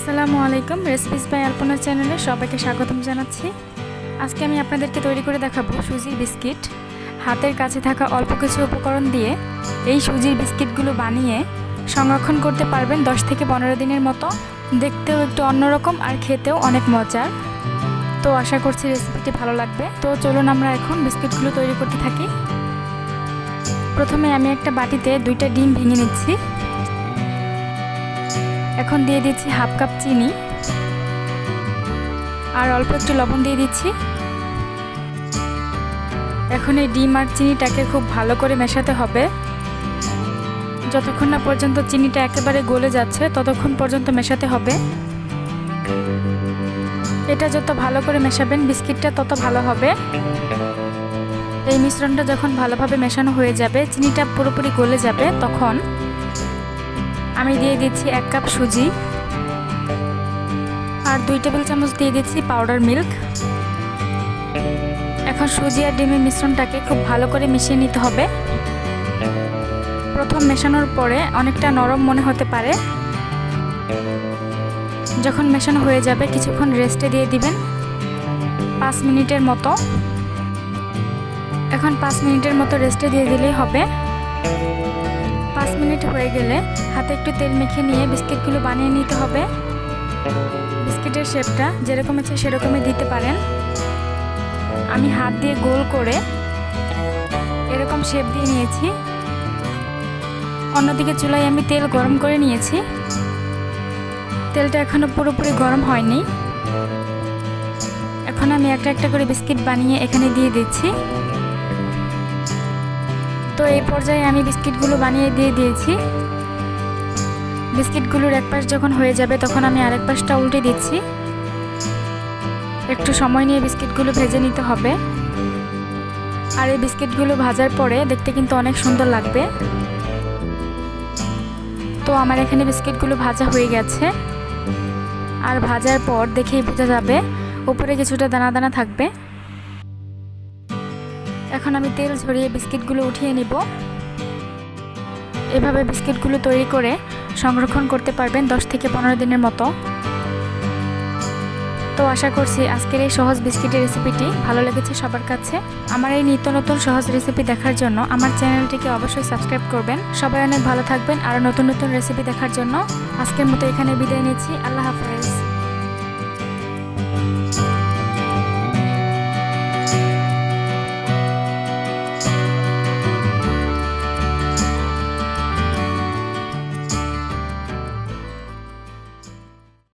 আসসালামু আলাইকুম। Recipes by আলপনা চ্যানেলে সবাইকে স্বাগতম জানাচ্ছি। আজকে আমি আপনাদেরকে তৈরি করে দেখাবো সুজির বিস্কিট। হাতের কাছে থাকা অল্প কিছু উপকরণ দিয়ে এই সুজির বিস্কিটগুলো বানিয়ে সংরক্ষণ করতে পারবেন 10 থেকে 15 দিনের মতো। দেখতেও একটু অন্যরকম আর খেতেও অনেক মজার। তো আশা করছি রেসিপিটি ভালো লাগবে। তো চলুন আমরা এখন বিস্কিটগুলো তৈরি করতে থাকি। প্রথমে আমি একটা বাটিতে 2টা ডিম ভেঙে নিচ্ছি। এখন দিয়ে দিচ্ছি হাফ কাপ চিনি আর অল্প একটু লবণ দিয়ে দিচ্ছি। এখন এই ডিম আর চিনিটাকে খুব ভালো করে মেশাতে হবে। যতক্ষণ না পর্যন্ত চিনিটা একেবারে গলে যাচ্ছে ততক্ষণ পর্যন্ত মেশাতে হবে। এটা যত ভালো করে মেশাবেন বিস্কিটটা তত ভালো হবে। এই মিশ্রণটা যখন ভালোভাবে মেশানো হয়ে যাবে, চিনিটা পুরোপুরি গলে যাবে, তখন আমি দিয়ে দিচ্ছি 1 কাপ সুজি আর 2 টেবিল চামচ দিয়ে দিচ্ছি পাউডার মিল্ক। এখন সুজি আর ডিমের মিশ্রণটাকে খুব ভালো করে মিশিয়ে নিতে হবে। প্রথম মেশানোর পরে অনেকটা নরম মনে হতে পারে। যখন মেশানো হয়ে যাবে কিছুক্ষণ রেস্টে দিয়ে দিবেন 5 মিনিটের মতো। এখন 5 মিনিটের মতো রেস্টে দিয়ে দিলেই হবে। 5 মিনিট হয়ে গেলে হাতে একটু তেল মেখে নিয়ে বিস্কিটগুলো বানিয়ে নিতে হবে। বিস্কিটের শেপটা যেরকম আছে সেরকমই দিতে পারেন। আমি হাত দিয়ে গোল করে এরকম শেপ দিয়ে নিয়েছি। অন্যদিকে চুলায় আমি তেল গরম করে নিয়েছি। তেলটা এখনো পুরোপুরি গরম হয়নি। এখন আমি একটা একটা করে বিস্কিট বানিয়ে এখানে দিয়ে দিচ্ছি। তো এই পর্যায়ে আমি বিস্কিটগুলো বানিয়ে দিয়ে দিয়েছি। বিস্কিটগুলোর এক পাশ যখন হয়ে যাবে তখন আমি আরেক পাশটা উল্টে দিচ্ছি। একটু সময় নিয়ে বিস্কিটগুলো ভেজে নিতে হবে। আর এই বিস্কিটগুলো ভাজার পরে দেখতে কিন্তু অনেক সুন্দর লাগবে। তো আমার এখানে বিস্কিটগুলো ভাজা হয়ে গেছে। আর ভাজার পর দেখেই বোঝা যাবে উপরে কিছুটা দানা দানা থাকবে। এখন আমি তেল ঝরিয়ে বিস্কিটগুলো উঠিয়ে নিব। এভাবে বিস্কিটগুলো তৈরি করে সংরক্ষণ করতে পারবেন 10 থেকে 15 দিনের মতো। তো আশা করছি আজকের এই সহজ বিস্কিটের রেসিপিটি ভালো লেগেছে সবার কাছে। আমার এই নিত্য নতুন সহজ রেসিপি দেখার জন্য আমার চ্যানেলটিকে অবশ্যই সাবস্ক্রাইব করবেন। সবাই অনেক ভালো থাকবেন। আরও নতুন নতুন রেসিপি দেখার জন্য আজকের মতো এখানে বিদায় নিচ্ছি। আল্লাহ হাফেজ।